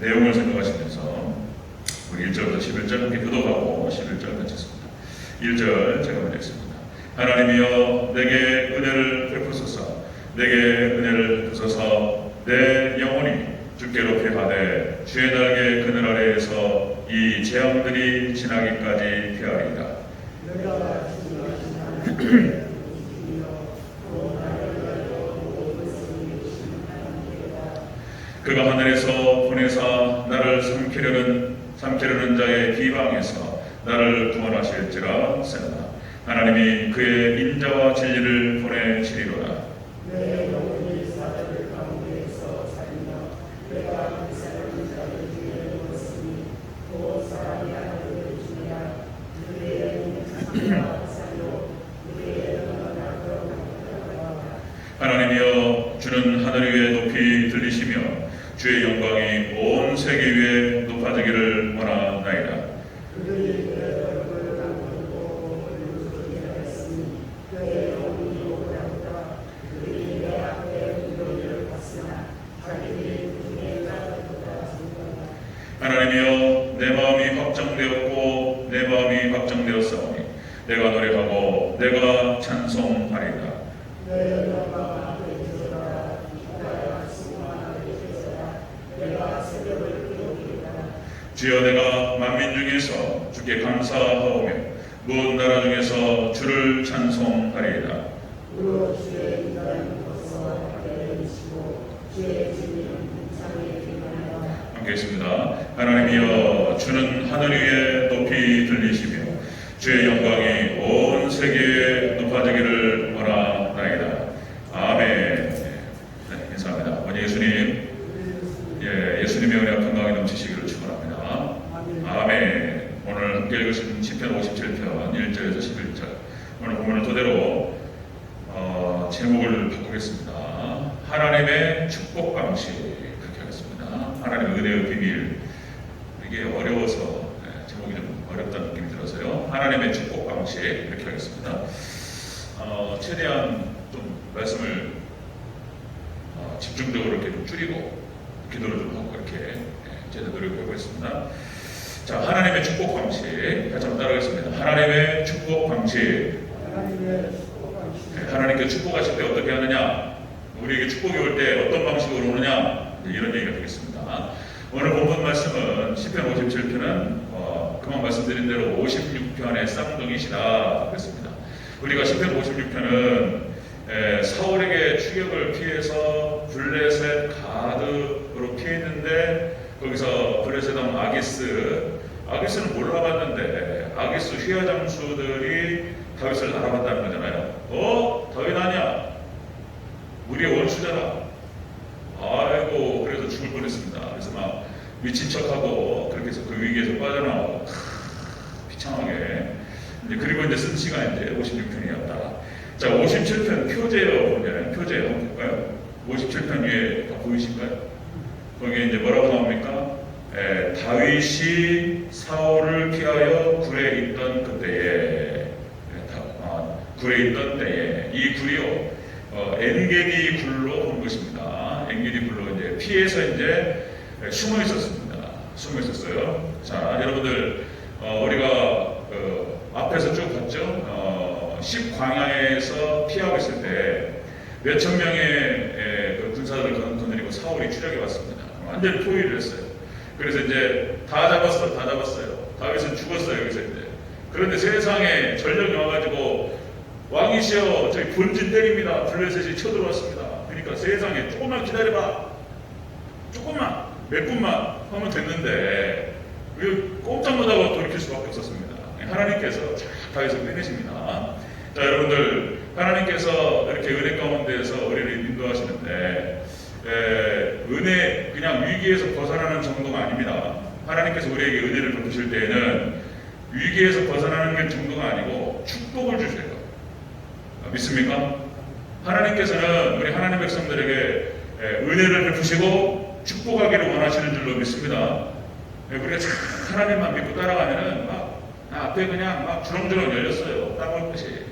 내용을 생각하시면서 우리 1절부터 11절 함께 교독하고 11절 마쳤습니다. 1절 제가 먼저 읽습니다. 하나님이여 내게 은혜를 베푸소서. 내게 은혜를 베푸소서. 내 영혼이 주께 높이하되 주의 날개 그늘 아래에서 이 재앙들이 지나기까지 피하리이다. 그가 하늘에서 보내사 나를 삼키려는 자의 비방에서 나를 구원하실지라 세우나. 하나님이 그의 인자와 진리를 보내시리로다. 내 영혼이 사자들 가운데에서 살며 내가 그 사람의 자를 중에 누웠으니 곧 사람이 하나님을 주냐 그의 영혼이 살로 그의 영혼은 앞으로 나가라. 하나님이여 주는 하늘 위에 높이 들리시며 주의 영광이 온 세계 위에 높아지기를 원하나이다. 그들이 그의 얼굴을 남기고 얼굴을 했으니 그의 영혼이 오라보다. 그들이 내 앞에 무더기를 봤으나 자기들이 그중에 나보다 증거하라. 하나님이여 내 마음이 확정되었고 내 마음이 확정되었사오니 내가 노래하고 내가 찬송하리이다. 내 영광 앞에 있어라. 나의 승만 앞에 있어라. 내가 새벽을 깨우리라. 주여 내가 만민 중에서 주께 감사하오며 무엇 나라 중에서 주를 찬송하리이다. 우로 주의 인간은 벗어 하늘이시고 주의 진리는 땅에 기만하라. 함께 있습니다. 하나님이여 주는 하늘 위에 높이 들리시며 주의 영광이 온 세계에 높아지기를 원하나이다. 아멘. 네, 인사합니다. 원희 예수님, 예수님의 은혜와 건강이 넘치시기를 축원합니다. 아멘. 오늘 함께 읽으신 시편 57편 1절에서 11절 오늘 본문을 토대로 제목을 바꾸겠습니다. 하나님의 축복 방식 그렇게 하겠습니다. 하나님의 은혜의 비밀. 이게 어려워서 제목이 좀 어렵다는 느낌이 들어서요. 하나님의 축복 방식 이렇게 하겠습니다. 최대한 좀 말씀을 집중적으로 이렇게 좀 줄이고 기도를 좀 하고 이렇게 제가 노력해 보겠습니다. 자, 하나님의 축복 방식 같이 한번 따라하겠습니다. 하나님의 축복 방식. 하나님께 축복하실 때 어떻게 하느냐? 우리에게 축복이 올 때 어떤 방식으로 오느냐? 이런 얘기가 되겠습니다. 오늘 본문 말씀은 시편 57편은 그만 말씀드린 대로 56편의 쌍둥이시다 그랬습니다. 우리가 시편 56편은 사울에게 추격을 피해서 블레셋 가드로 피했는데 거기서 블레셋 왕 아기스는 몰라봤는데 아기스 휘하 장수들이 다윗을 알아봤다는 거잖아요. 다윗 아니야? 우리의 원수잖아. 아이고 그래서 죽을 뻔했습니다. 그래서 막 미친 척하고 그렇게 해서 그 위기에서 빠져나오고 비참하게 그리고 이제 쓴 시간이 이제 56편이었다. 자, 57편 표제요 보면 표제요 한번 볼까요? 57편 위에 다 보이실까요? 거기에 이제 뭐라고 나옵니까? 다윗이 사울을 피하여 굴에 있던 그때에 굴에 있던 때에 이 굴이요 엔게디 굴로 본 것입니다. 엔게디 굴로 이제 피해서 이제 숨어 있었습니다. 숨어 있었어요. 자, 여러분들 우리가 앞에서 쭉 봤죠. 10광야에서 피하고 있을 때 몇천 명의 그 군사들을 거느리고 사울이 추격해 왔습니다. 완전히 포위를 했어요. 그래서 이제 다 잡았어요. 다윗은 죽었어요. 여기서 이제. 그런데 세상에 전력이 와가지고 왕이시여 저희 본진 때립니다. 블레셋이 쳐들어왔습니다. 그러니까 세상에 조금만 기다려봐. 조금만 몇 분만 하면 됐는데 꼼짝 못하고 돌이킬 수밖에 없었습니다. 하나님께서 쫙 다윗을 빼내십니다. 자, 여러분들 하나님께서 이렇게 은혜 가운데에서 우리를 인도하시는데 은혜 그냥 위기에서 벗어나는 정도가 아닙니다. 하나님께서 우리에게 은혜를 베푸실 때에는 위기에서 벗어나는 게 정도가 아니고 축복을 주세요. 믿습니까? 하나님께서는 우리 하나님 백성들에게 은혜를 베푸시고 축복하기를 원하시는 줄로 믿습니다. 우리가 참 하나님만 믿고 따라가면은 막 앞에 그냥 막 주렁주렁 열렸어요. 땅을 것이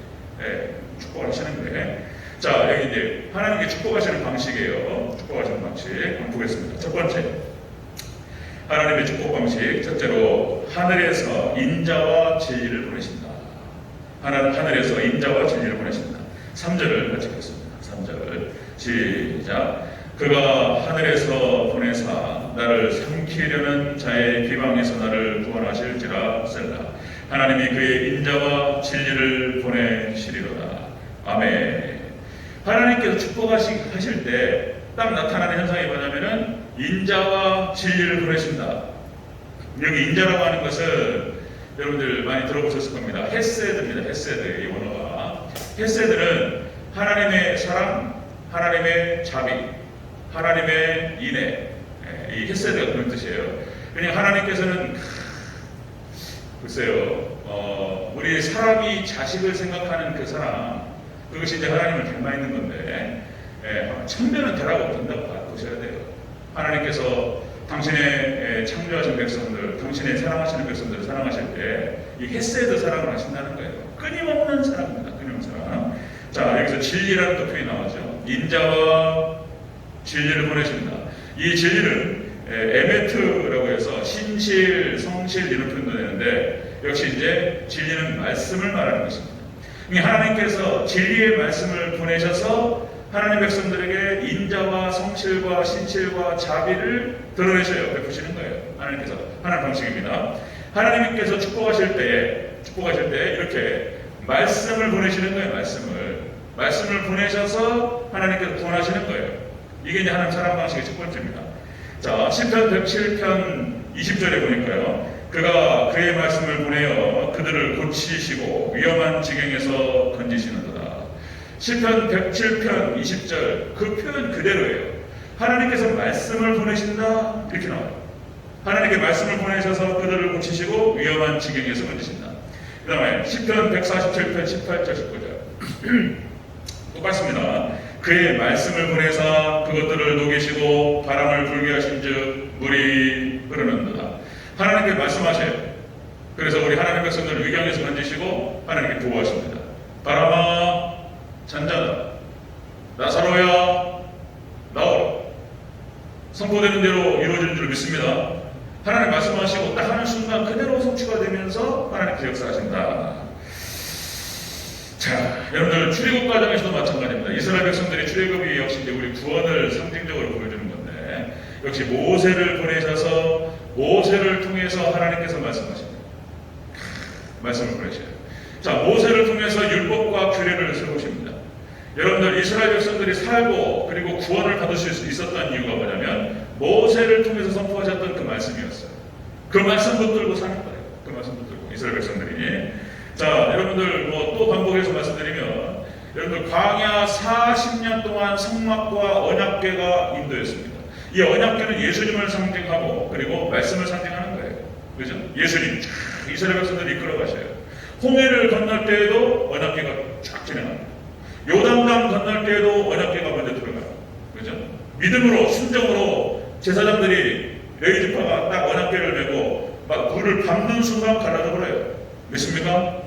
축복을 하시는 거예요. 자, 여기 이제 하나님께 축복하시는 방식이에요. 축복하시는 방식 한번 보겠습니다. 첫 번째, 하나님의 축복 방식, 첫째로 하늘에서 인자와 진리를 보내신다. 하늘에서 인자와 진리를 보내신다. 3절을 같이 읽겠습니다. 3절 시작. 그가 하늘에서 보내사 나를 삼키려는 자의 비방에서 나를 구원하실지라. 셀라. 하나님이 그의 인자와 진리를 보내시리로다. 아멘. 하나님께서 축복하실 때 딱 나타나는 현상이 뭐냐면은 인자와 진리를 보내신다. 여기 인자라고 하는 것은 여러분들 많이 들어보셨을 겁니다. 헤세드입니다. 헤세드, 이 원어가. 헤세드는 하나님의 사랑, 하나님의 자비, 하나님의 인애, 이 헤세드가 그런 뜻이에요. 그냥 하나님께서는 글쎄요, 우리 사람이 자식을 생각하는 그 사랑, 그것이 이제 하나님을 닮아 있는 건데, 천변은 되라고 된다고 보셔야 돼요. 하나님께서 당신의 창조하신 백성들, 당신의 사랑하시는 백성들을 사랑하실 때 이 헤세드 사랑을 하신다는 거예요. 끊임없는 사랑입니다. 끊임없는 사랑. 자, 여기서 진리라는 또 표현이 나오죠. 인자와 진리를 보내신다. 이 진리는 에메트라고 해서 신실, 성실 이런 표현도 되는데, 역시 이제 진리는 말씀을 말하는 것입니다. 하나님께서 진리의 말씀을 보내셔서 하나님 백성들에게 인자와 성실과 신실과 자비를 드러내셔요. 베푸시는 거예요. 하나님께서. 하나님 방식입니다. 하나님께서 축복하실 때 이렇게 말씀을 보내시는 거예요. 말씀을 보내셔서 하나님께서 구원하시는 거예요. 이게 이제 하나님 사랑 방식의 첫 번째입니다. 자, 시편 107편 20절에 보니까요. 그가 그의 말씀을 보내어 그들을 고치시고 위험한 지경에서 건지시는도다. 시편 107편 20절 그 표현 그대로예요. 하나님께서 말씀을 보내신다 이렇게 나와요. 하나님께 말씀을 보내셔서 그들을 고치시고 위험한 지경에서 건지신다. 그 다음에 시편 147편 18절 19절 똑같습니다. 그의 말씀을 보내사 그것들을 녹이시고 바람을 불게 하신즉 물이 흐르는도다. 하나님께 말씀하셔요. 그래서 우리 하나님 백성들을 위경에서 건지시고 하나님께 보호하십니다. 바람아 잔잔하다. 나사로야 나오라. 선포되는 대로 이루어지는 줄 믿습니다. 하나님 말씀하시고 딱 하는 순간 그대로 성취가 되면서 하나님께서 역사하신다. 자, 여러분들 출애굽 과정에서도 마찬가지입니다. 이스라엘 백성들이 출애굽이 역시 이제 우리 구원을 상징적으로 보여주는 건데, 역시 모세를 보내셔서 모세를 통해서 하나님께서 말씀하십니다. 말씀을 보내셔요. 자, 모세를 통해서 율법과 규례를 세우십니다. 여러분들 이스라엘 백성들이 살고 그리고 구원을 받을 수 있었던 이유가 뭐냐면 모세를 통해서 선포하셨던 그 말씀이었어요. 그 말씀 붙들고 사는 거예요. 그 말씀 붙들고 이스라엘 백성들이. 자, 여러분들 또 반복해서 말씀드리면 여러분들 광야 40년 동안 성막과 언약궤가 인도했습니다. 이 언약궤는 예수님을 상징하고 그리고 말씀을 상징하는 거예요. 그죠? 예수님 이스라엘 백성들이 이끌어가셔요. 홍해를 건널 때에도 언약궤가 쫙 진행합니다. 요단강 건널 때에도 언약궤가 먼저 들어가요. 그죠? 믿음으로 순종으로 제사장들이 레위 지파가 딱 언약궤를 메고 막 불을 밟는 순간 갈라져 버려요. 믿습니까?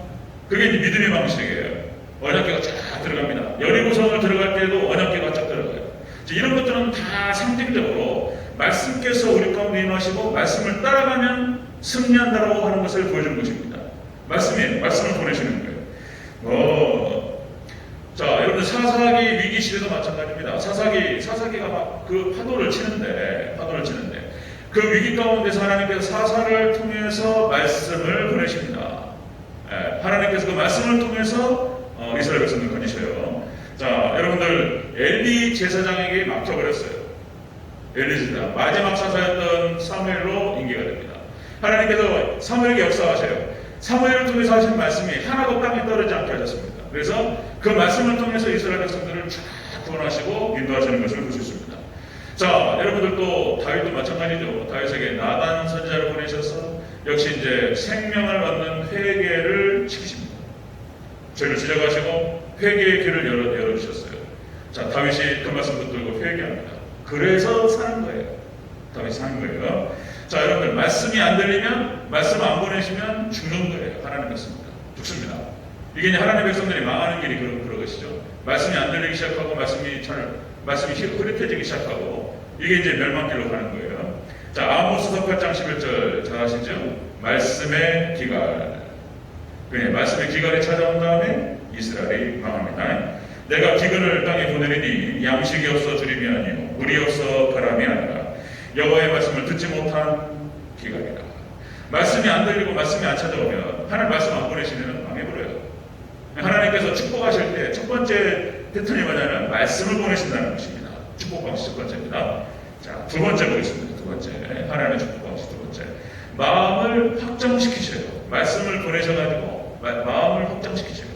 그게 이제 믿음의 방식이에요. 언약궤가 쫙 들어갑니다. 여리고성을 들어갈 때에도 언약궤가 쫙 들어가요. 이런 것들은 다 상징적으로 말씀께서 우리 가운데 임하시고 말씀을 따라가면 승리한다라고 하는 것을 보여주는 것입니다. 말씀을 보내시는 거예요. 자, 여러분들 사사기 위기 시대도 마찬가지입니다. 사사기가 막 그 파도를 치는데 그 위기 가운데서 하나님께서 사사를 통해서 말씀을 보내십니다. 하나님께서 그 말씀을 통해서 이스라엘 백성을 건지셔요. 자, 여러분들 엘리 제사장에게 막혀버렸어요. 엘리 제사장 마지막 사사였던 사무엘로 인계가 됩니다. 하나님께서 사무엘에게 역사하셔요. 사무엘을 통해서 하신 말씀이 하나도 땅에 떨어지지 않게 하셨습니다. 그래서 그 말씀을 통해서 이스라엘 백성들을 쫙 구원하시고 인도하시는 것을 볼 수 있습니다. 자, 여러분들 또 다윗도 마찬가지죠. 다윗에게 나단 선지자를 보내셔서 역시 이제 생명을 얻는 회개를 시키십니다. 죄를 지적하시고 회개의 길을 열어주셨어요. 자, 다윗이 그 말씀 붙들고 회개합니다. 그래서 사는 거예요. 다윗이 사는 거예요. 자, 여러분들 말씀이 안 들리면 말씀 안 보내시면 죽는 거예요. 하나님 백성들 죽습니다. 이게 이제 하나님 백성들이 망하는 길이 그런 것이죠. 말씀이 안 들리기 시작하고 말씀이 흐릿해지기 시작하고 이게 이제 멸망길로 가는 거예요. 자, 아모스서 8장 11절 잘 아시죠? 말씀의 기갈. 그래, 말씀의 기갈이 찾아온 다음에 이스라엘이 망합니다. 내가 기근을 땅에 보내리니 양식이 없어 주림이 아니요 물이 없어 바람이 아니라 여호와의 말씀을 듣지 못한 기갈이라. 말씀이 안 들리고 말씀이 안 찾아오면 하나님 말씀 안 보내시면 망해버려요. 하나님께서 축복하실 때 첫 번째 패턴이 뭐냐면 말씀을 보내신다는 것입니다. 축복 방식 첫 번째입니다. 자, 두 번째 보겠습니다. 두 번째, 하나님의 축복 방식 두 번째, 마음을 확정시키셔요. 말씀을 보내셔가지고 마음을 확정시키셔요.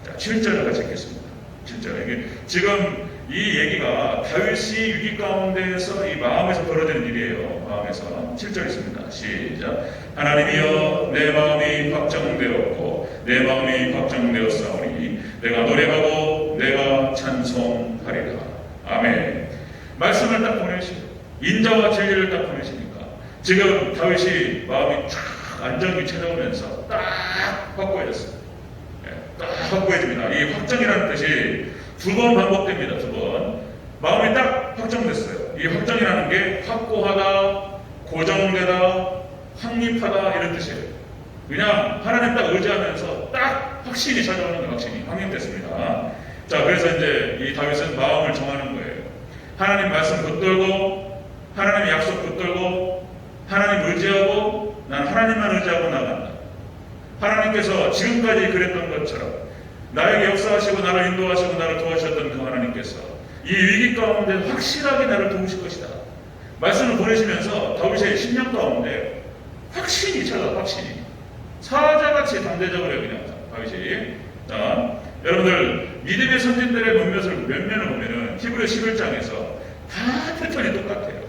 자, 7절을 같이 읽겠습니다. 7절. 이게 지금 이 얘기가 다윗이 위기 가운데에서 이 마음에서 벌어지는 일이에요. 마음에서 7절 있습니다. 시작. 하나님이여 내 마음이 확정되었고 내 마음이 확정되었사오니 내가 노래하고 내가 찬송하리라. 아멘. 말씀을 딱 보내시고 인자와 진리를 딱 보내시니까 지금 다윗이 마음이 쫙 안정이 찾아오면서 딱 확고해졌어요. 딱 확고해집니다. 이 확정이라는 뜻이 두 번 반복됩니다. 두 번. 마음이 딱 확정됐어요. 이 확정이라는 게 확고하다, 고정되다, 확립하다 이런 뜻이에요. 그냥 하나님 딱 의지하면서 딱 확신이 찾아오는 게 확신이 확립됐습니다. 자, 그래서 이제 이 다윗은 마음을 정하는 거예요. 하나님 말씀 붙들고 하나님의 약속 붙들고 하나님 의지하고 난 하나님만 의지하고 나간다. 하나님께서 지금까지 그랬던 것처럼 나에게 역사하시고 나를 인도하시고 나를 도와주셨던 그 하나님께서 이 위기 가운데 확실하게 나를 도우실 것이다. 말씀을 보내시면서 다윗의 심령 가운데 확신이 찾아와. 확신이 사자같이 담대적으로 그냥 다윗이. 자, 여러분들 믿음의 선진들의 면면을 보면은 히브리 11장에서 다 패턴이 똑같아요.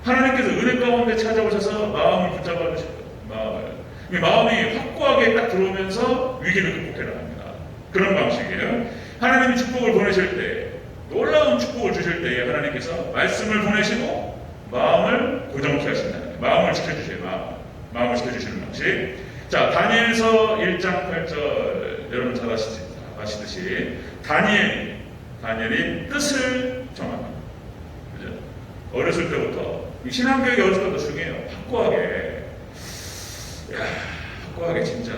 하나님께서 은혜 가운데 찾아오셔서 마음을 붙잡아 주실 거예요. 마음이 확고하게 딱 들어오면서 위기를 극복해 나갑니다. 그런 방식이에요. 하나님이 축복을 보내실 때, 놀라운 축복을 주실 때에 하나님께서 말씀을 보내시고 마음을 고정케 하신다는 거예요. 마음을 지켜주세요. 마음을 지켜주시는 방식. 자, 다니엘서 1장 8절 여러분 잘 아시듯이 다니엘이 뜻을 정합니다. 그죠? 어렸을 때부터 신앙교육이 어렸을 때부터 중요해요. 확고하게 진짜.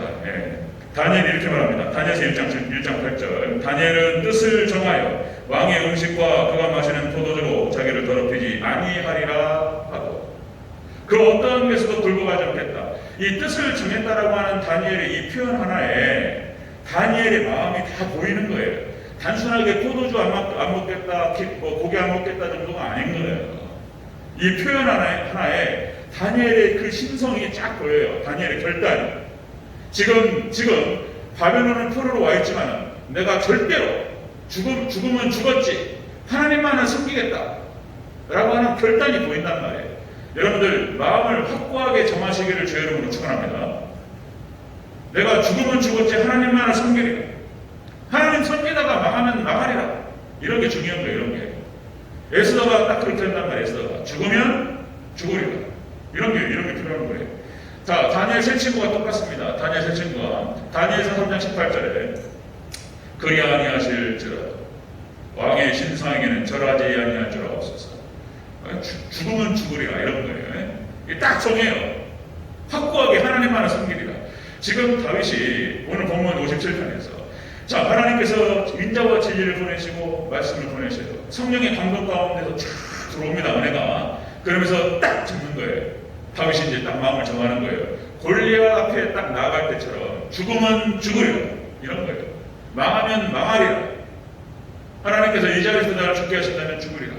다니엘이 이렇게 말합니다. 다니엘서 1장 8절. 다니엘은 뜻을 정하여 왕의 음식과 그가 마시는 포도주로 자기를 더럽히지 아니하리라 하고 그 어떤 것에도 굴복하지 않겠다. 이 뜻을 정했다라고 하는 다니엘의 이 표현 하나에 다니엘의 마음이 다 보이는 거예요. 단순하게 포도주 안 먹겠다, 고기 안 먹겠다 정도가 아닌 거예요. 이 표현 하나에 다니엘의 그 심성이 쫙 보여요. 다니엘의 결단이. 지금 바벨론은 포로로 와 있지만 내가 절대로 죽으면 죽었지 하나님만은 섬기겠다 라고 하는 결단이 보인단 말이에요. 여러분들 마음을 확고하게 정하시기를 주의 이름으로 축원합니다. 내가 죽으면 죽었지 하나님만을 섬기리라. 하나님 섬기다가 망하면 망하리라. 이런 게 중요한 거예요. 이런 게 에스더가 딱 그렇게 한단 말이에요. 에스더가 죽으면 죽으리라. 이런 게 필요한 거예요. 자, 다니엘 세 친구가 똑같습니다. 다니엘 세 친구가 다니엘서 3장 18절에 그리 아니하실지라도 왕의 신상에게는 절하지 아니할 줄 없어서 죽으면 죽으리라. 이런 거예요. 딱 정해요. 확고하게 하나님만을 섬기리라. 지금 다윗이 오늘 본문 57편에서 자, 하나님께서 인자와 진리를 보내시고 말씀을 보내셔요. 성령의 감동 가운데서 쫙 들어옵니다. 은혜가. 그러면서 딱 잡는 거예요. 다윗이 이제 딱 마음을 정하는 거예요. 골리앗 앞에 딱 나아갈 때처럼 죽으면 죽으리라. 이런 거예요. 망하면 망하리라. 하나님께서 이 자리에서 나를 죽게 하신다면 죽으리라.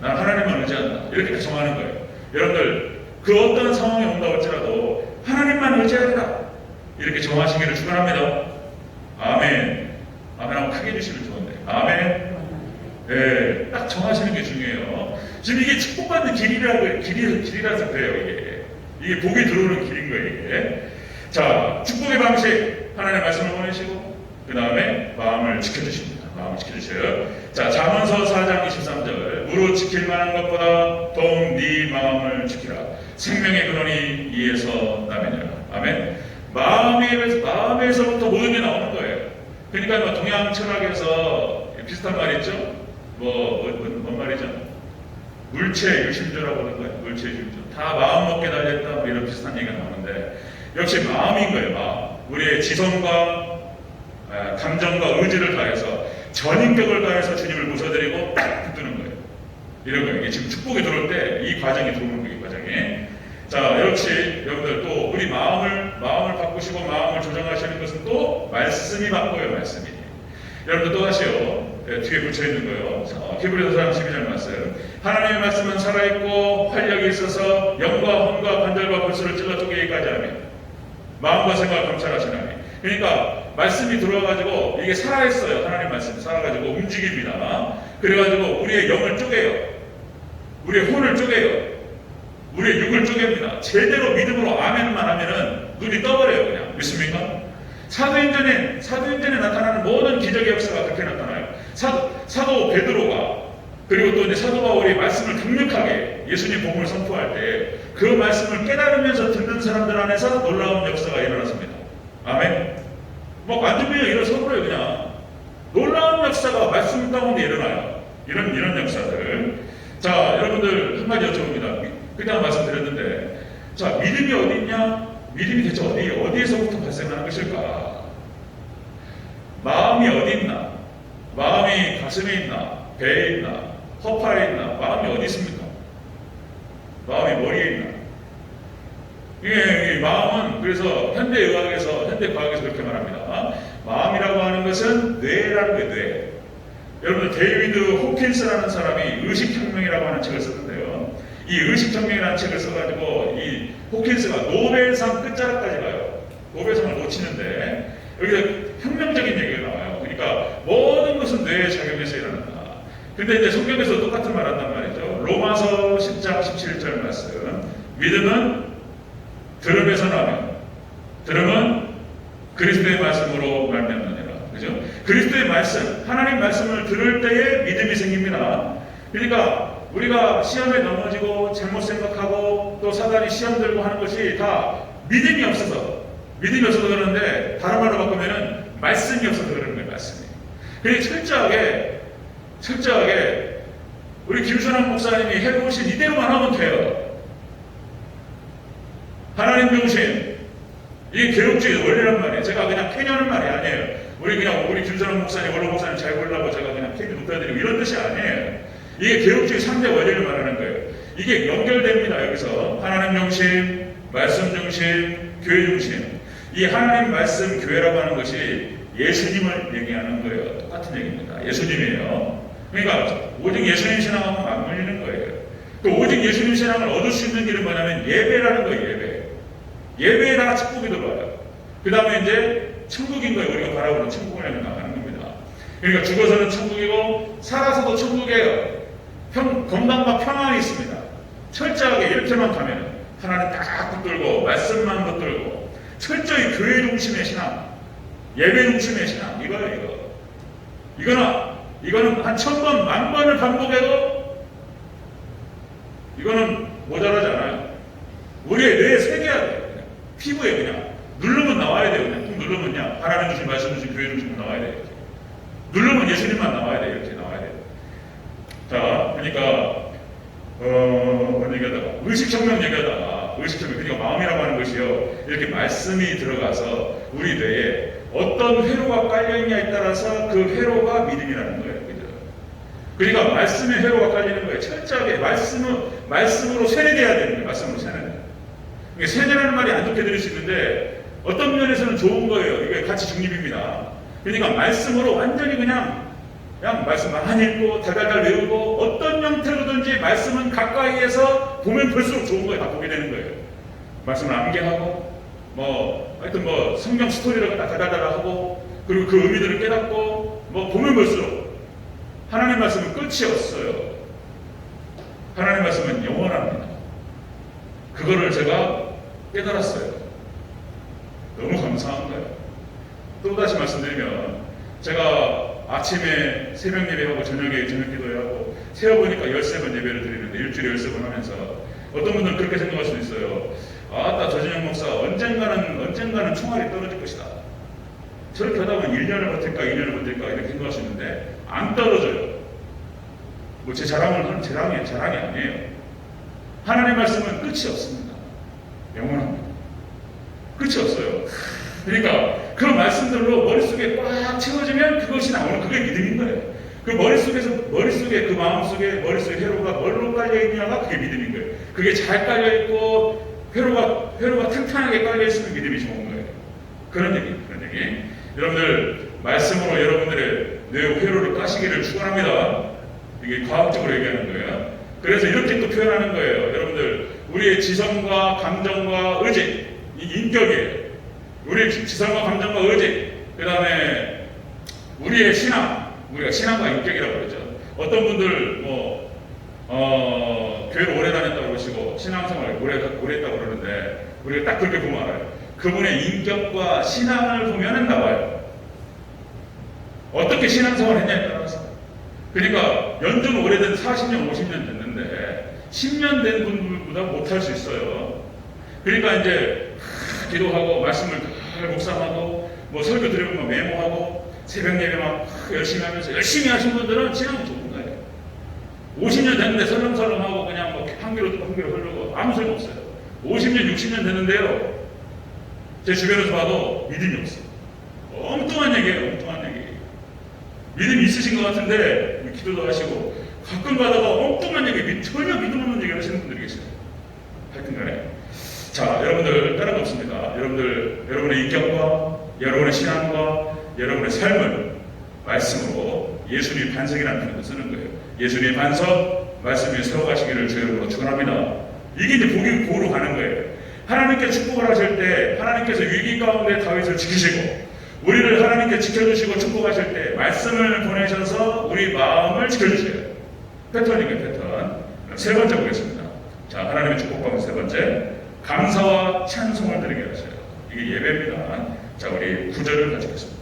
난 하나님만 의지한다. 이렇게 정하는 거예요. 여러분들 그 어떤 상황이 온다 할지라도 하나님만 의지하라. 이렇게 정하시기를 축원합니다. 아멘. 아멘 하고 크게 해주시면 좋은데. 아멘. 네, 딱 정하시는 게 중요해요. 지금 이게 축복받는 길이라서 그래요. 이게 복이 들어오는 길인 거예요. 이게. 자, 축복의 방식 하나님의 말씀을 보내시고 그 다음에 마음을 지켜주십니다. 마음을 지켜주셔요. 자, 잠언서 4장 23절 무릇 지킬 만한 것보다 더욱 네 마음을 지키라. 생명의 근원이 이에서 나매니라. 아멘. 마음에서부터 모든 게 나오는 거예요. 그러니까 뭐 동양 철학에서 비슷한 말 있죠? 뭔 말이죠? 물체 유심조라고 하는 거예요. 물체 유심조. 다 마음 먹게 달렸다. 뭐 이런 비슷한 얘기가 나오는데 역시 마음인 거예요. 마음. 우리의 지성과 감정과 의지를 다해서 전인격을 다해서 주님을 모셔드리고 딱 붙드는 거예요. 이런 거예요. 이게 지금 축복이 들어올 때 이 과정이 들어오는 거예요. 이 과정이. 자, 역시 여러분들 또 우리 마음을 바꾸시고 마음을 조정하시는 것은 또 말씀이 바꿔요. 말씀이. 여러분들 또 다시요. 뒤에 붙여있는 거예요. 히브리서 4장 12절 말씀. 하나님의 말씀은 살아있고 활력이 있어서 영과 혼과 관절과 골수를 찔러 쪼개기까지 하며 마음과 생각을 감찰하시나니. 그러니까 말씀이 들어와가지고 이게 살아있어요. 하나님 말씀이 살아가지고 움직입니다. 그래가지고 우리의 영을 쪼개요. 우리의 혼을 쪼개요. 우리의 육을 쪼갭니다. 제대로 믿음으로 아멘만 하면은 눈이 떠버려요. 그냥. 믿습니까? 사도행전에 나타나는 모든 기적의 역사가 그렇게 나타나요. 사도 베드로가 그리고 또 이제 사도 바울이 말씀을 강력하게 예수님 복음을 선포할 때 그 말씀을 깨달으면서 듣는 사람들 안에서 놀라운 역사가 일어났습니다. 아멘. 뭐 완전히 일어서버려요. 그냥 놀라운 역사가 말씀 가운데 일어나요. 이런 역사들. 자, 여러분들 한 가지 여쭤봅니다. 그냥 말씀드렸는데, 자, 믿음이 어디 있냐? 믿음이 대체 어디에서부터 발생하는 것일까? 마음이 어디 있나? 마음이 가슴에 있나? 배에 있나? 허파에 있나? 마음이 어디 있습니까? 마음이 머리에 있나? 이 마음은 그래서 현대의학에서 현대과학에서 그렇게 말합니다. 마음이라고 하는 것은 뇌라는 거예요. 뇌. 여러분들 데이비드 호킨스라는 사람이 의식혁명이라고 하는 책을 썼는데요. 이 의식혁명이라는 책을 써가지고 이 호킨스가 노벨상 끝자락까지 가요. 노벨상을 놓치는데 여기서 혁명적인 얘기가 나와요. 그러니까 모든 것은 뇌의 작용에서 일어난다. 근데 이제 성경에서 똑같은 말 한단 말이죠. 로마서 10장 17절 말씀. 믿음은 들음에서 나며 들음은 그리스도의 말씀으로 말미암느니라. 그죠? 그리스도의 말씀, 하나님 말씀을 들을 때에 믿음이 생깁니다. 그러니까 우리가 시험에 넘어지고 잘못 생각하고 또 사단이 시험 들고 하는 것이 다 믿음이 없어서 그러는데 다른 말로 바꾸면은 말씀이 없어서 그러는 거예요. 말씀이. 그래서 철저하게 우리 김순환 목사님이 해보신 이대로만 하면 돼요. 하나님 중심. 이게 개혁주의 원리란 말이에요. 제가 그냥 캐냐는 말이 아니에요. 우리 김순환 목사님, 원로 목사님 잘 보려고 제가 그냥 캐비 높여드리고 이런 뜻이 아니에요. 이게 개혁주의 3대 원리를 말하는 거예요. 이게 연결됩니다. 여기서 하나님 중심, 말씀 중심, 교회 중심. 이 하나님 말씀 교회라고 하는 것이 예수님을 얘기하는 거예요. 똑같은 얘기입니다. 예수님이에요. 그러니까 오직 예수님 신앙하고 맞물리는 거예요. 또 오직 예수님 신앙을 얻을 수 있는 길은 뭐냐면 예배라는 거예요. 예배에다가 축복이 들어와요. 그 다음에 이제 천국인 거예요. 우리가 바라보는 천국을 향해 나가는 겁니다. 그러니까 죽어서는 천국이고 살아서도 천국이에요. 건강과 평안이 있습니다. 철저하게 이렇게만 가면 하나님 딱 붙들고 말씀만 붙들고 철저히 교회 중심의 신앙, 예배 중심의 신앙 이거예요. 이거는 한 1000번, 10,000번을 반복해도 이거는 모자라지 않아요. 우리의 뇌에 새겨야 돼요. 피부에 그냥 누르면 나와야 돼요. 그냥 꾹 누르면 그냥 하나님 주신 말씀 주신 교회 중심 나와야 돼요. 누르면 예수님만 나와야 돼요. 이렇게 나와야 돼요. 자, 그러니까 의식혁명 얘기하다가 그러니까 마음이라고 하는 것이요. 이렇게 말씀이 들어가서 우리 뇌에 어떤 회로가 깔려있냐에 따라서 그 회로가 믿음이라는 거예요. 그죠? 그러니까 말씀에 회로가 깔리는 거예요. 철저하게 말씀으로 세뇌돼야 되는 거예요. 말씀으로 세뇌. 세뇌라는 말이 안 좋게 들릴 수 있는데 어떤 면에서는 좋은 거예요. 이게 가치 중립입니다. 그러니까 말씀으로 완전히 그냥 말씀 많이 읽고 달달달 외우고 어떤 형태로든지 말씀은 가까이에서 보면 볼수록 좋은 거예요. 다 보게 되는 거예요. 말씀을 암기하고 하여튼 성경 스토리를 달달달 하고 그리고 그 의미들을 깨닫고 보면 볼수록 하나님 말씀은 끝이 없어요. 하나님 말씀은 영원합니다. 그거를 제가 깨달았어요. 너무 감사한 거예요. 또다시 말씀드리면 제가 아침에 새벽 예배하고 저녁에 저녁 기도하고 세어보니까 13번 예배를 드리는데 일주일에 13번 하면서 어떤 분들은 그렇게 생각할 수도 있어요. 나 조진영 목사 언젠가는 총알이 떨어질 것이다. 저렇게 하다 보면 1년을 버틸까 2년을 버틸까 이렇게 생각할 수 있는데 안 떨어져요. 뭐 제 자랑을 하는 자랑이 아니에요. 하나님의 말씀은 끝이 없습니다. 영원합니다. 끝이 없어요. 그러니까 그 말씀들로 머릿속에 꽉 채워지면 그것이 나오는 그게 믿음인 거예요. 그 머릿속에 그 마음속에 머릿속에 회로가 뭘로 깔려있냐가 그게 믿음인 거예요. 그게 잘 깔려있고 회로가 튼튼하게 깔려있으면 믿음이 좋은 거예요. 그런 얘기. 여러분들 말씀으로 여러분들의 뇌 회로를 까시기를 축원합니다. 이게 과학적으로 얘기하는 거예요. 그래서 이렇게 또 표현하는 거예요. 여러분들 우리의 지성과 감정과 의지, 이 인격이에요. 우리의 지성과 감정과 의지, 그 다음에 우리의 신앙, 우리가 신앙과 인격이라고 그러죠. 어떤 분들 교회를 오래 다녔다고 그러시고 신앙생활을 오래 했다고 그러는데 우리가 딱 그렇게 보면 알아요. 그분의 인격과 신앙을 보면은 나와요. 어떻게 신앙생활을 했냐에 따라서. 그러니까 연중 오래된 40년, 50년 됐는데 10년 된 분들보다 못할 수 있어요. 그러니까 이제 기도하고 말씀을 잘 묵상하고 뭐 설교 드리면 메모하고 새벽 예배 막 열심히 하면서 열심히 하신 분들은 신앙이 좋은 거예요. 50년 됐는데 설렁설렁하고 그냥 뭐 한 귀로 흐르고 아무 소용 없어요. 50년, 60년 됐는데요. 제 주변에서 봐도 믿음이 없어요. 엉뚱한 얘기예요. 엉뚱한 얘기. 믿음이 있으신 것 같은데 기도도 하시고 가끔 가다가 엉뚱한 얘기, 전혀 믿음 없는 얘기를 하시는 분들이 계세요. 하여튼간에 자, 여러분들 다른 거 없습니다. 여러분의 인격과 여러분의 신앙과 여러분의 삶을 말씀으로 예수님의 반석이라는 표현을 쓰는 거예요. 예수님의 반석, 말씀 위에 세워가시기를 주의 이름으로 축원합니다. 이게 이제 복이 고로 가는 거예요. 하나님께 축복을 하실 때 하나님께서 위기 가운데 다윗을 지키시고 우리를 하나님께 지켜주시고 축복하실 때 말씀을 보내셔서 우리 마음을 지켜주세요. 패턴이에요, 패턴. 세 번째 보겠습니다. 자, 하나님의 축복받은 세 번째, 감사와 찬송을 드리게 하세요. 이게 예배입니다. 자, 우리 9절을 같이 읽겠습니다.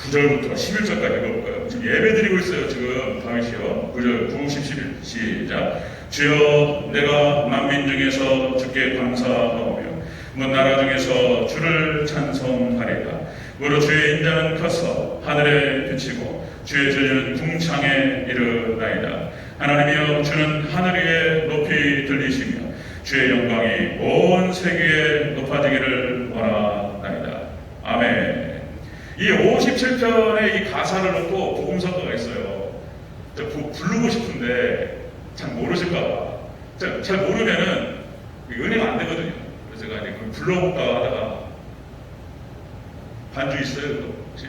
9절부터 11절까지 읽어볼까요? 지금 예배 드리고 있어요. 지금 다윗이요. 9절, 9, 10, 11 시작. 주여, 내가 만민 중에서 주께 감사하오며 문 나라 중에서 주를 찬송하리라. 무릇 주의 인자는 커서 하늘에 비치고 주의 전율은 궁창에 이르나이다. 하나님이여, 주는 하늘 위에 높이 들리시며 주의 영광이 온 세계에 높아지기를 원하나이다. 아멘. 이 57편의 이 가사를 놓고 복음성가가 있어요. 부르고 싶은데 잘 모르실까봐. 잘 모르면은 은혜가 안 되거든요. 그래서 제가 이제 불러볼까 하다가 반주 있어요? 혹시?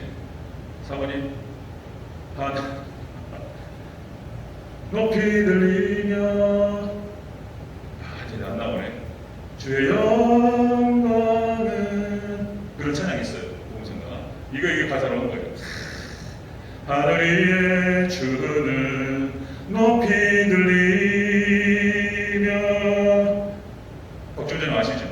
사모님? 높이 들리며 이제 안 나오네. 주의 영광은 그런 찬양이 있어요. 복음성가. 이게 가사로 한 거예요. 하늘 위에 주는 높이 들리며. 걱정전 아시죠?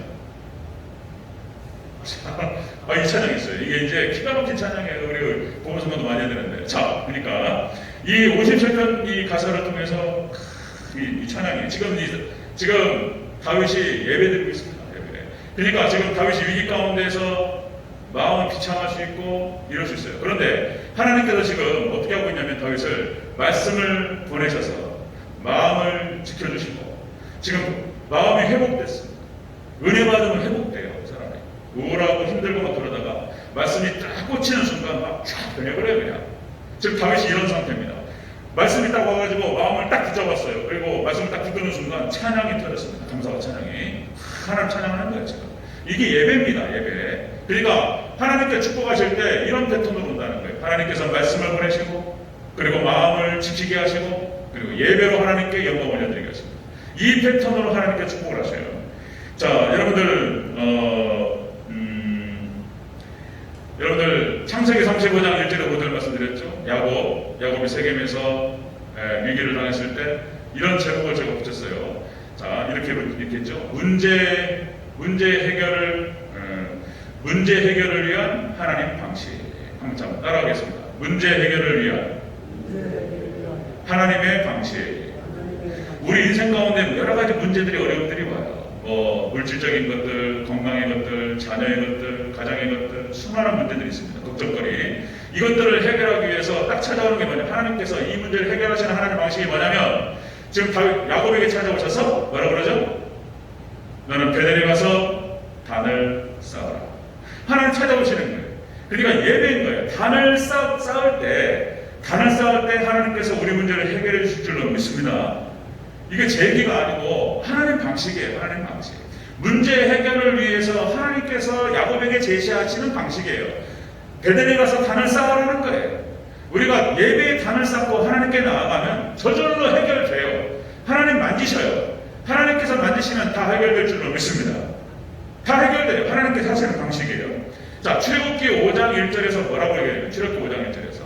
이 찬양이 있어요. 이게 이제 기가 막힌 찬양이에요. 우리 복음성가도 많이 해야 되는데. 자, 그러니까 이 57편 이 가사를 통해서 이 찬양이 지금 다윗이 예배드리고 있습니다. 예배. 그러니까 지금 다윗이 위기 가운데서 마음을 비참할 수 있고 이럴 수 있어요. 그런데 하나님께서 지금 어떻게 하고 있냐면 다윗을 말씀을 보내셔서 마음을 지켜주시고 지금 마음이 회복됐습니다. 은혜 받으면 회복돼요. 그 사람이. 우울하고 힘들고 막 그러다가 말씀이 딱 꽂히는 순간 막 쫙 변해버려요. 그냥. 지금 다윗이 이런 상태입니다. 말씀이 딱 와가지고 마음을 딱 붙잡았어요. 그리고 말씀을 딱 붙드는 순간 찬양이 터졌습니다. 감사와 찬양이. 하나님 찬양하는 거예요, 지금. 이게 예배입니다, 예배. 그러니까 하나님께 축복하실 때 이런 패턴으로 온다는 거예요. 하나님께서 말씀을 보내시고, 그리고 마음을 지키게 하시고, 그리고 예배로 하나님께 영광 올려드리게 하십니다. 이 패턴으로 하나님께 축복을 하셔요. 자, 여러분들 창세기 35장 1절에 보도를 말씀드렸죠. 야곱이 세겜에서 위기를 당했을 때 이런 제목을 제가 붙였어요. 자, 이렇게 했죠. 문제 해결을 위한 하나님 방식. 한번 따라하겠습니다. 문제 해결을 위한 하나님의 방식. 우리 인생 가운데 여러 가지 문제들이, 어려움들이 와요. 물질적인 것들, 건강의 것들, 자녀의 것들, 가정의 것들, 수많은 문제들이 있습니다. 걱정거리. 이것들을 해결하기 위해서 딱 찾아오는 게 뭐냐? 하나님께서 이 문제를 해결하시는 하나님의 방식이 뭐냐면 지금 야곱에게 찾아오셔서 뭐라고 그러죠? 너는 베델에 가서 단을 쌓아라. 하나님 찾아오시는 거예요. 그러니까 예배인 거예요. 단을 쌓을 때 하나님께서 우리 문제를 해결해 주실 줄로 믿습니다. 이게 제 얘기가 아니고 하나님 방식이에요. 하나님 방식. 문제 해결을 위해서 하나님께서 야곱에게 제시하시는 방식이에요. 베델에 가서 단을 쌓으라는 거예요. 우리가 예배에 단을 쌓고 하나님께 나아가면 저절로 해결돼요. 하나님 만지셔요. 하나님께서 만지시면 다 해결될 줄로 믿습니다. 다 해결돼요. 하나님께서 하시는 방식이에요. 자, 출애굽기 5장 1절에서 뭐라고 얘기해요? 출애굽기 5장 1절에서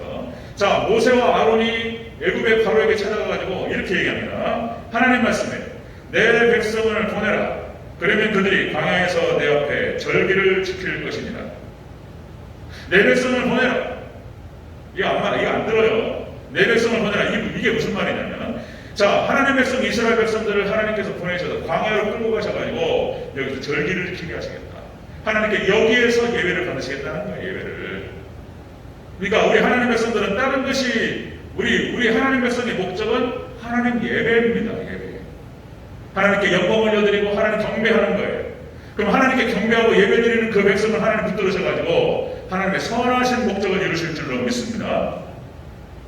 자, 모세와 아론이 애굽의 바로에게 찾아가가지고 이렇게 얘기합니다. 하나님 말씀에 내 백성을 보내라. 그러면 그들이 광야에서 내 앞에 절기를 지킬 것이니라. 내 백성을 보내라. 이거 안 들어요. 내 백성을 보내라. 이게 무슨 말이냐면, 자, 하나님의 백성 이스라엘 백성들을 하나님께서 보내셔서 광야로 끌고 가셔가지고 여기서 절기를 지키게 하시겠다. 하나님께 여기에서 예배를 받으시겠다는 거예요. 예배를. 그러니까 우리 하나님 백성들은 다른 것이 우리 하나님 백성의 목적은 하나님 예배입니다. 예배. 하나님께 영광을 올려드리고 하나님 경배하는 거예요. 그럼 하나님께 경배하고 예배드리는 그 백성을 하나님 붙들으셔가지고 하나님의 선하신 목적을 이루실 줄로 믿습니다.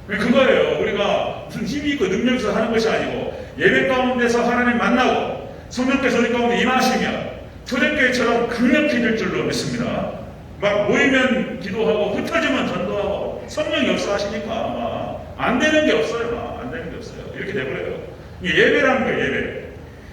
그거예요. 우리가 무슨 힘이 있고 능력이 있어서 하는 것이 아니고 예배 가운데서 하나님 만나고 성령께서 우리 가운데 임하시면 초대교회처럼 강력해질 줄로 믿습니다. 막 모이면 기도하고 흩어지면 전도하고 성령 역사하시니까 아마 안 되는 게 없어요. 안 되는 게 없어요. 이렇게 돼버려요. 이게 예배라는 거예요. 예배.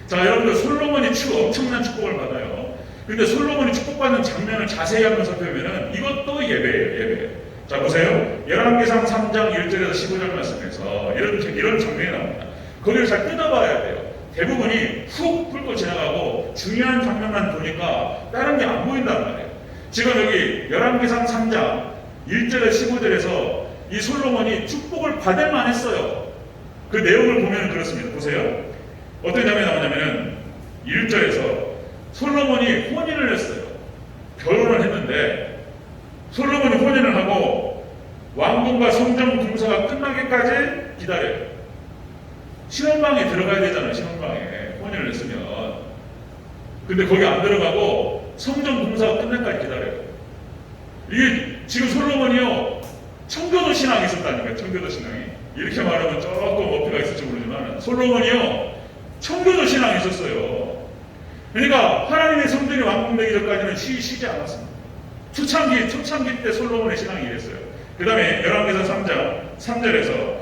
자, 여러분들 솔로몬이 엄청난 축복을 받아요. 근데 솔로몬이 축복받는 장면을 자세히 한번 살펴보면은 이것도 예배예요. 예배. 자, 보세요. 열왕기상 3장 1절에서 15절 말씀에서 이런 장면이 나옵니다. 거기를 잘 뜯어봐야 돼요. 대부분이 훅 훑고 지나가고 중요한 장면만 보니까 다른 게 안 보인단 말이에요. 지금 여기 열왕기상 3장 1절에서 15절에서 이 솔로몬이 축복을 받을 만했어요. 그 내용을 보면 그렇습니다. 보세요. 어떤 장면이 나오냐면은 1절에서 솔로몬이 혼인을 했어요. 결혼을 했는데 솔로몬이 혼인을 하고 왕궁과 성전 공사가 끝나기까지 기다려요. 신혼방에 들어가야 되잖아요. 신혼방에 혼인을 했으면. 근데 거기 안 들어가고 성전 공사가 끝날 때까지 기다려요. 이게 지금 솔로몬이요 청교도 신앙이 있었다니까요. 청교도 신앙이. 이렇게 말하면 조금 어폐가 있을지 모르지만 솔로몬이요 청교도 신앙이 있었어요. 그러니까 하나님의 성전이 완공되기 전까지는 쉬지 않았습니다. 초창기 때 솔로몬의 신앙이 이랬어요. 그 다음에 열왕기상 3장 3절에서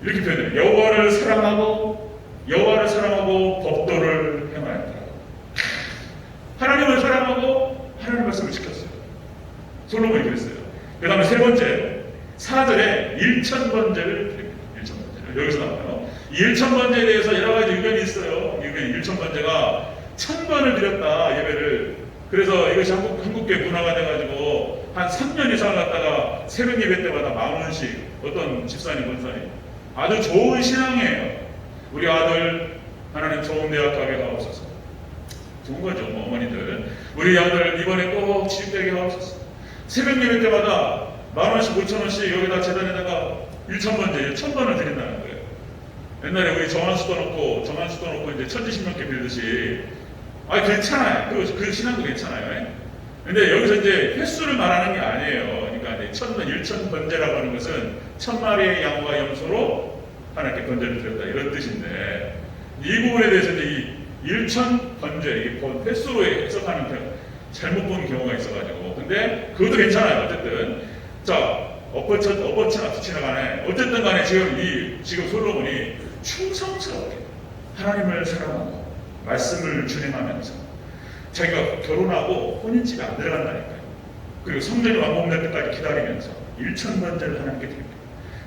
이렇게 표현해요. 여호와를 사랑하고 법도를 행하였다. 하나님을 사랑하고 하나님의 말씀을 지켰어요. 솔로몬이 그랬어요. 그 다음에 세 번째 4절에 1,000번제를 드립니다. 1,000번제를 여기서 나와요. 이 1,000번제에 대해서 여러 가지 의견이 있어요. 1,000번제가 1,000번을 드렸다 예배를. 그래서 이것이 한국교회 문화가 돼가지고 한 3년 이상 갔다가 새벽 예배 때마다 10,000원씩 어떤 집사님 권사님 아주 좋은 신앙이에요. 우리 아들 하나님 좋은 대학 가게 하옵소서. 좋은 거죠, 뭐 어머니들. 우리 아들 이번에 꼭 취직되게 하옵소서. 새벽 예배 때마다 10,000원씩 5,000원씩 여기다 재단에다가 1,000번제 1,000번을 드린다는 거예요. 옛날에 우리 정한수도 놓고 이제 천지신명께 빌듯이 괜찮아요. 그 신앙도 괜찮아요. 근데 여기서 이제 횟수를 말하는 게 아니에요. 그러니까 이제 1,000번제라고 하는 것은 1,000마리의 양과 염소로 하나님께 번제를 드렸다 이런 뜻인데 이 부분에 대해서 이제 이 1,000번제 이게 횟수로 해석하는 잘못 본 경우가 있어가지고 근데 그것도 괜찮아요. 어쨌든 자 엎어치나 뒤치나 간에 어쨌든 간에 지금 솔로몬이 충성스럽게 하나님을 사랑하고 말씀을 준행하면서 자기가 결혼하고 혼인집에 안 들어간다니까요. 그리고 성전이 완공될 때까지 기다리면서 1,000번제를 하나님께 드립니다.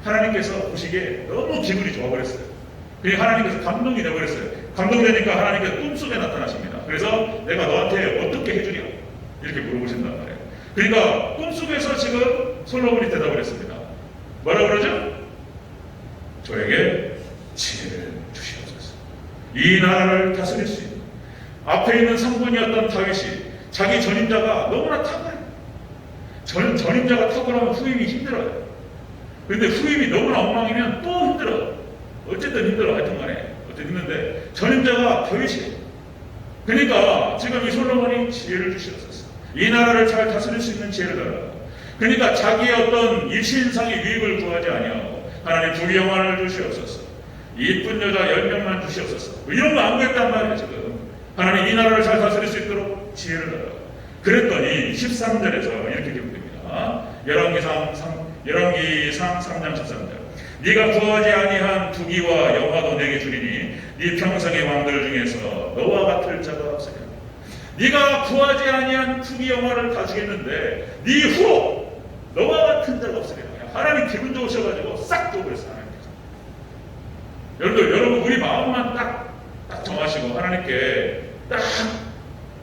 하나님께서 보시기에 너무 기분이 좋아버렸어요. 그러니까 하나님께서 감동이 되어버렸어요. 감동되니까 하나님께서 꿈속에 나타나십니다. 그래서 내가 너한테 어떻게 해주랴 이렇게 물어보신단 말이에요. 그러니까 꿈속에서 지금 솔로몬이 대답을 했습니다. 뭐라 그러죠? 저에게 지혜를 주시옵소서. 이 나라를 다스릴 수 있는 앞에 있는 성군이었던 다윗이 자기 전임자가 너무나 탁월해요. 전임자가 탁월하면 후임이 힘들어요. 근데 후임이 너무나 엉망이면 또 힘들어. 어쨌든 힘들어. 하여튼 간에. 어쨌든 힘든데 전임자가 더위시. 그러니까 지금 이 솔로몬이 지혜를 주시옵소서. 이 나라를 잘 다스릴 수 있는 지혜를 달라. 그러니까 자기의 어떤 일신상의 유익을 구하지 아니하고 하나님 부귀영화를 주시옵소서. 이쁜 여자 10명만 주시옵소서. 이런 거 안 구했단 말이에요 지금. 하나님 이 나라를 잘 다스릴 수 있도록 지혜를 달라. 그랬더니 13절에서 이렇게 기록됩니다. 열왕기상 3장 13절. 네가 구하지 아니한 부귀와 영화도 내게 주리니 네 평생의 왕들 중에서 너와 같을 자가 없으리라. 네가 구하지 아니한 부귀 영화를 다 주겠는데 네 후로 너와 같은 자가 없으리라. 하나님 기분 좋으셔가지고 싹 줘버렸어요. 하나님께서. 여러분 우리 마음만 딱 정하시고 하나님께 딱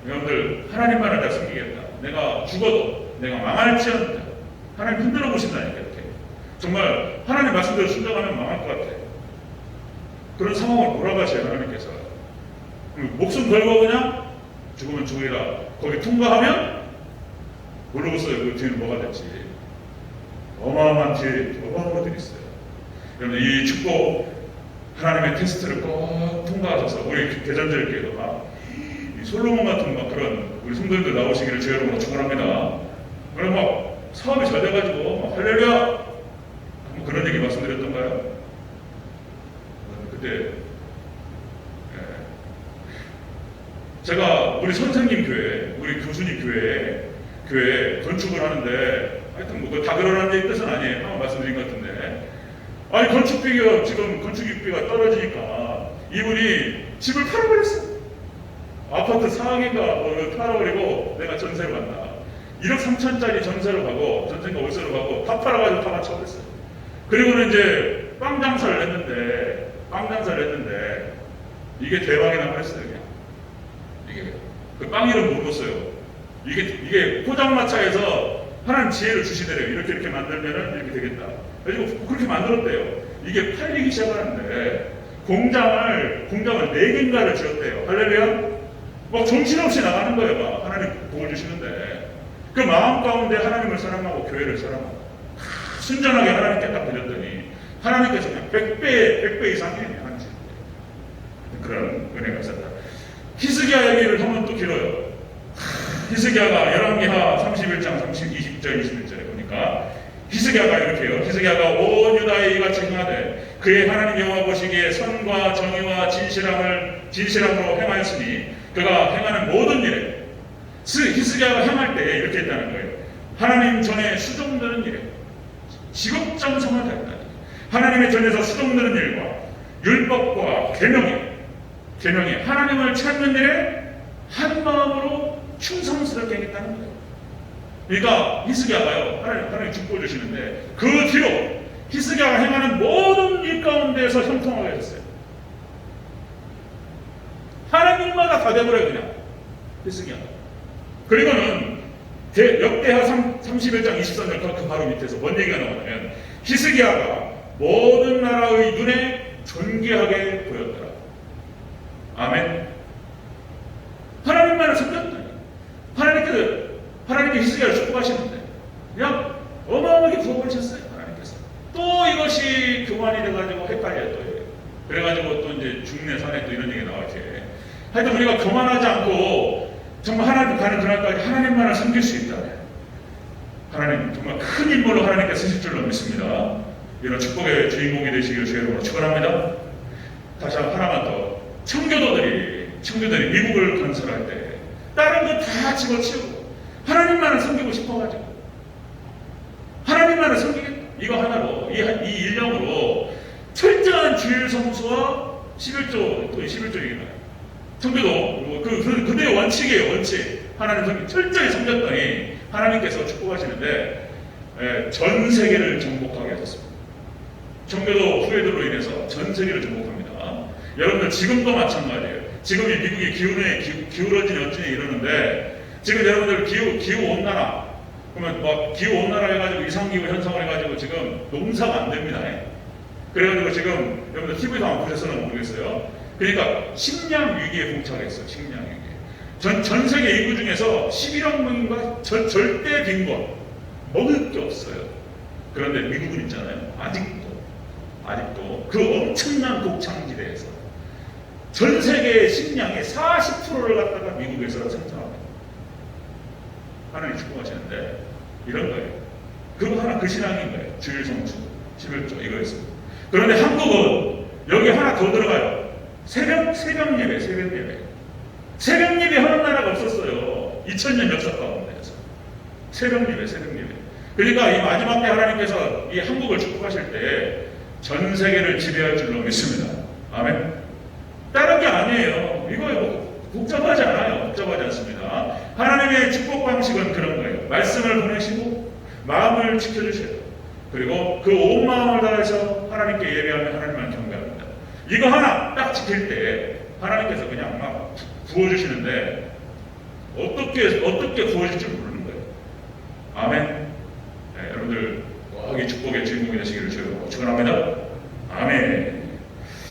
여러분들 하나님만을 다 섬기겠다. 내가 죽어도 내가 망할지언다. 하나님 흔들어 보신다니까. 이렇게 정말 하나님 말씀대로 순종하면 망할 것 같아. 그런 상황을 몰아가셔요 하나님께서. 목숨 걸고 그냥 죽으면 죽으리라. 거기 통과하면 모르겠어요. 그 뒤에는 뭐가 될지. 어마어마한 뒤에 어마어마한 것들이 있어요. 여러분 이 축복 하나님의 테스트를 꼭 통과하셔서 우리 대전절교회도 이 솔로몬 같은 막 그런 우리 성도님들 나오시기를 주의 이름으로 축원합니다. 그럼 막 사업이 잘 돼가지고 막 할렐루야 그런 얘기 말씀드렸던가요? 그때 제가 우리 선생님 교회, 우리 교수님 교회 건축을 하는데 하여튼 뭐 다 그러라는 데 뜻은 아니에요. 한번 말씀드린 것 같은데 아니 건축비가 지금 건축비가 떨어지니까 이분이 집을 팔아버렸어요. 아파트 4억인가 뭐 팔아버리고 내가 전세를 간다. 1억 3천짜리 전세로 가고 전세가 월세로 가고 다 팔아가지고 다 맞춰버렸어요. 그리고는 이제 빵 장사를 했는데 이게 대박이 나버렸어요. 그냥 이게 그 빵 이름 모르겠어요. 이게 포장마차에서 하나님 지혜를 주시더래요. 이렇게 만들면은 이렇게 되겠다. 그래서 그렇게 만들었대요. 이게 팔리기 시작하는데 공장을 4개인가를 지었대요. 할렐루야. 막 정신없이 나가는 거예요. 막 하나님 복을 주시는데 그 마음 가운데 하나님을 사랑하고 교회를 사랑하고 순전하게 하나님께 딱 드렸더니 하나님께서 그냥 100배 이상의 하나님 그런 은혜가 있었다. 히스기야 얘기를 하면 또 길어요. 히스기야가 열왕기하 31장 20절 21절에 보니까 히스기야가 이렇게 해요. 히스기야가 온 유다에 이같이 행하되 그의 하나님 여호와 보시기에 선과 정의와 진실함으로 행하였으니 그가 행하는 모든 일에 히스기야가 행할 때 이렇게 했다는 거예요. 하나님 전에 수종드는 일에 직업정성을 다했다. 하나님의 전에서 수종드는 일과 율법과 계명에 하나님을 찾는 일에 한 마음으로 충성스럽게 하겠다는 거예요. 그러니까 히스기야가요 하나님 축복을 주시는데 그 뒤로 히스기야가 행하는 모든 일 가운데에서 형통하게 했어요. 하나님마다 다 돼버려요 그냥 히스기야. 그리고는 역대하 31장 23절 그 바로 밑에서 뭔 얘기가 나오냐면 히스기야가 모든 나라의 눈에 존귀하게 보였더라. 아멘. 하나님만을 섬겼다. 하나님께 히스기야를 축복하시는데 그냥 어마어마하게 부어버리셨어요. 하나님께서 또 이것이 교만이 돼가지고 헷갈려요. 또 그래가지고 또 이제 중내 산에 또 이런 얘기 나와요. 하여튼 우리가 교만하지 않고 정말 하나님 가는 그날까지 하나님만을 섬길 수 있다. 하나님 정말 큰 인물로 하나님께 쓰실 줄로 믿습니다. 이런 축복의 주인공이 되시기를 주의 이름으로 축원합니다. 다시 하나만 더 청교도들이 미국을 건설할 때 다른 거 다 집어치우고 하나님만을 섬기고 싶어가지고 하나님만을 섬기겠다. 이거 하나로 이 일념으로 철저한 주일 성수와 11조 또 11조 얘기나요. 청교도 그대의 원칙이에요. 원칙. 하나님 섬기 철저히 섬겼더니 하나님께서 축복하시는데 전 세계를 정복하게 하셨습니다. 청교도 후예들로 인해서 전 세계를 정복합니다. 여러분들 지금도 마찬가지예요. 지금 이 미국이 기울어지니 어찌니 이러는데 지금 여러분들 기후온난화 그러면 막 기후온난화 해가지고 이상기후 현상을 해가지고 지금 농사가 안 됩니다. 그래가지고 지금 여러분들 TV도 안 보셨을지 모르겠어요. 그러니까 식량 위기에 봉착했어요. 식량 위기. 전 세계 인구 중에서 11억 명인가 절대 빈곤 먹을 게 없어요. 그런데 미국은 있잖아요. 아직도 그 엄청난 곡창지대에서 전 세계의 식량의 40%를 갖다가 미국에서 생산합니다. 하나님 축복하시는데 이런 거예요. 그거 하나 그 신앙인 거예요. 주일 성수, 11조 이거였습니다. 그런데 한국은 여기 하나 더 들어가요. 새벽 예배. 새벽 예배 하는 나라가 없었어요. 2000년 역사 가운데에서. 새벽 예배. 그러니까 이 마지막 때 하나님께서 이 한국을 축복하실 때 전 세계를 지배할 줄로 믿습니다. 아멘. 다른 게 아니에요. 이거 뭐 복잡하지 않아요. 복잡하지 않습니다. 하나님의 축복 방식은 그런 거예요. 말씀을 보내시고 마음을 지켜주셔요. 그리고 그 온 마음을 다해서 하나님께 예배하면 하나님만 경배합니다. 이거 하나 딱 지킬 때 하나님께서 그냥 막 부어주시는데 어떻게 부어질지 모르는 거예요. 아멘. 네, 여러분들 꼭 이 축복의 주인공이 되시기를 주여 축원합니다. 아멘.